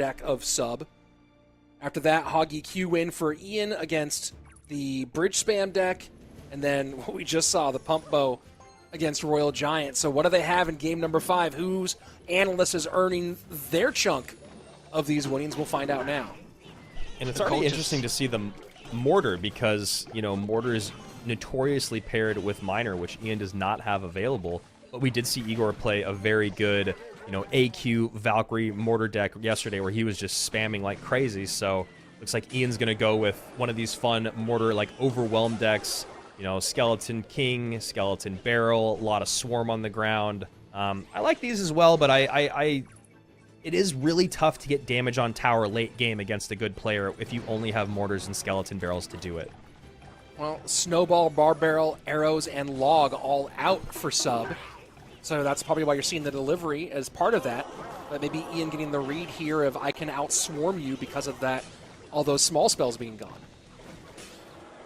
deck of Sub. After that, Hoggy Q win for Ian against the Bridge Spam deck. And then what we just saw, the Pump Bow against Royal Giant. So what do they have in game number 5? Whose analyst is earning their chunk of these winnings? We'll find out now. And it's already interesting to see the Mortar because, you know, Mortar is notoriously paired with Miner, which Ian does not have available. But we did see Igor play a very good, you know, AQ Valkyrie Mortar deck yesterday where he was just spamming like crazy. So looks like Ian's going to go with one of these fun Mortar, like, Overwhelm decks. You know, Skeleton King, Skeleton Barrel, a lot of Swarm on the ground. I like these as well, but it is really tough to get damage on tower late game against a good player if you only have Mortars and Skeleton Barrels to do it. Well, Snowball, Bar Barrel, Arrows, and Log all out for Sub. So that's probably why you're seeing the delivery as part of that. But maybe Ian getting the read here of I can outswarm you because of that, all those small spells being gone.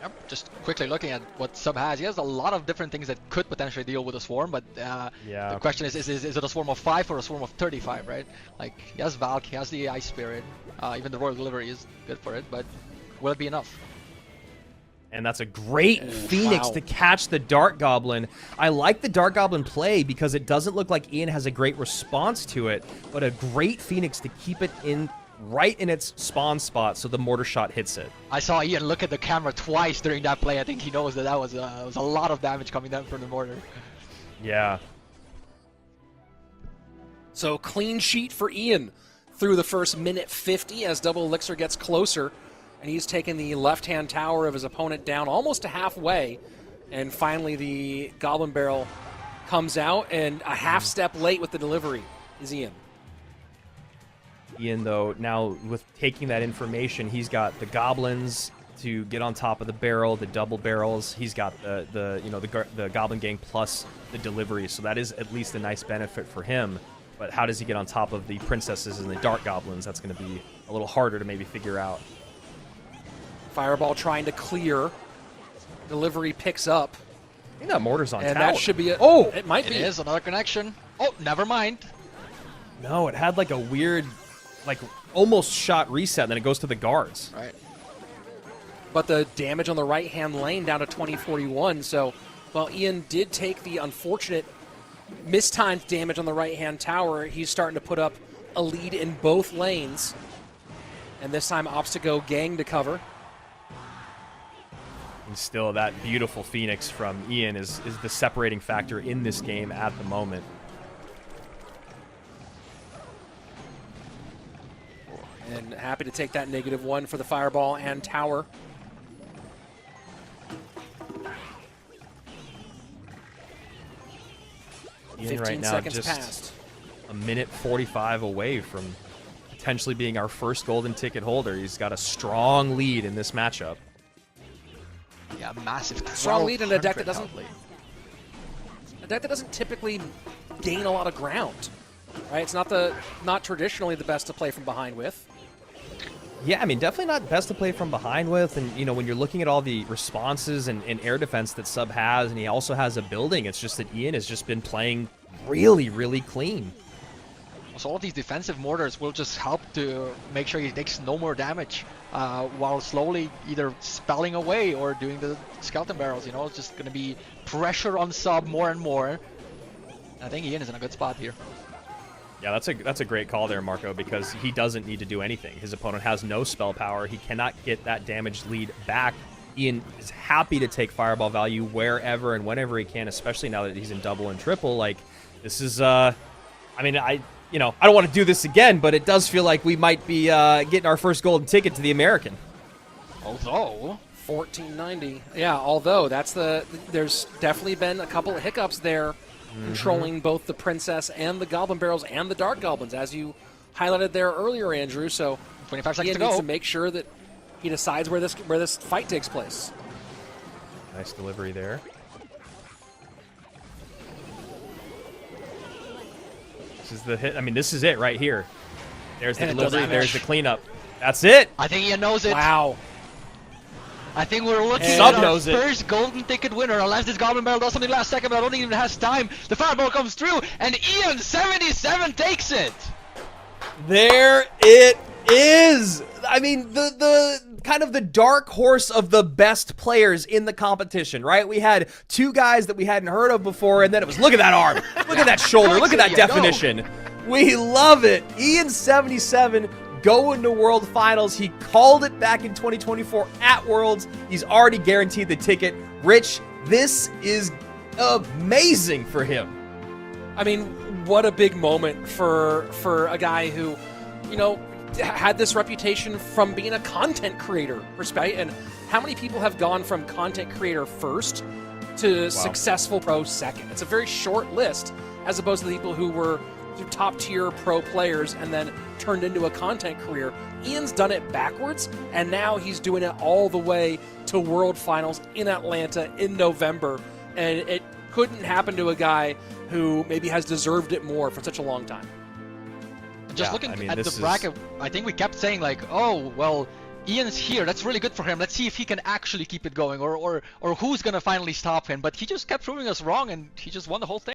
Yep, just quickly looking at what Sub has, he has a lot of different things that could potentially deal with a swarm, but the question is it a swarm of 5 or a swarm of 35, right? Like, he has Valk, he has the Ice Spirit, even the Royal Delivery is good for it, but will it be enough? And that's a great Phoenix to catch the Dark Goblin. I like the Dark Goblin play because it doesn't look like Ian has a great response to it, but a great Phoenix to keep it in right in its spawn spot so the mortar shot hits it. I saw Ian look at the camera twice during that play. I think he knows that was a lot of damage coming down from the mortar. Yeah. So clean sheet for Ian through the first minute 50 as Double Elixir gets closer. And he's taken the left-hand tower of his opponent down almost to halfway. And finally the Goblin Barrel comes out, and a half step late with the delivery is Ian. Ian, though, now with taking that information, he's got the goblins to get on top of the barrel, the double barrels. He's got the Goblin Gang plus the delivery, so that is at least a nice benefit for him. But how does he get on top of the princesses and the Dark Goblins? That's going to be a little harder to maybe figure out. Fireball trying to clear. Delivery picks up. I think that mortar's on and tower. That should be it. Oh! It might be. It is another connection. Oh, never mind. No, it had like a weird, like almost shot reset, and then it goes to the guards. Right. But the damage on the right-hand lane down to 2041. So, while Ian did take the unfortunate mistimed damage on the right-hand tower, he's starting to put up a lead in both lanes. And this time opts to go gang to cover. And still, that beautiful Phoenix from Ian is the separating factor in this game at the moment. And happy to take that -1 for the Fireball and tower. Ian 15 right now seconds just passed. a minute 45 away from potentially being our first golden ticket holder. He's got a strong lead in this matchup. Yeah, massive. Strong lead in a deck that probably. doesn't typically gain a lot of ground. Right? It's not traditionally the best to play from behind with. Yeah, I mean, definitely not best to play from behind with. And, you know, when you're looking at all the responses and air defense that Sub has, and he also has a building, it's just that Ian has just been playing really, really clean. So all these defensive mortars will just help to make sure he takes no more damage while slowly either spelling away or doing the skeleton barrels. You know, it's just going to be pressure on Sub more and more. I think Ian is in a good spot here. Yeah, that's a great call there, Marco, because he doesn't need to do anything. His opponent has no spell power. He cannot get that damage lead back. Ian is happy to take fireball value wherever and whenever he can, especially now that he's in double and triple. Like, this is, I mean, I don't want to do this again, but it does feel like we might be getting our first golden ticket to the American. Although 1490, yeah. Although there's definitely been a couple of hiccups there. Controlling both the Princess and the Goblin Barrels and the Dark Goblins, as you highlighted there earlier, Andrew. So 25 seconds Ian to go. needs to make sure that he decides where this fight takes place. Nice delivery there. This is the hit. I mean, this is it right here. There's the delivery. There's the cleanup. That's it. I think Ian knows it. Wow. I think we're looking Sub at our knows it. first golden ticket winner, unless this Goblin Barrel does something last second, but I don't think it even has time. The fireball comes through, and Ian77 takes it! There it is. I mean, the kind of the dark horse of the best players in the competition, right? We had two guys that we hadn't heard of before, and then it was, look at that arm, look at that shoulder, look at that definition. We love it. Ian77 going to World Finals. He called it back in 2024 at Worlds. He's already guaranteed the ticket. Rich, this is amazing for him. I mean, what a big moment for a guy who, you know, had this reputation from being a content creator, right? And how many people have gone from content creator first to successful pro second? It's a very short list, as opposed to the people who were top tier pro players and then turned into a content career. Ian's done it backwards, and now he's doing it all the way to World Finals in Atlanta in November. And it couldn't happen to a guy who maybe has deserved it more for such a long time. Just looking at the bracket, I think we kept saying like, oh, well, Ian's here, that's really good for him. Let's see if he can actually keep it going, or who's gonna finally stop him. But he just kept proving us wrong, and he just won the whole thing.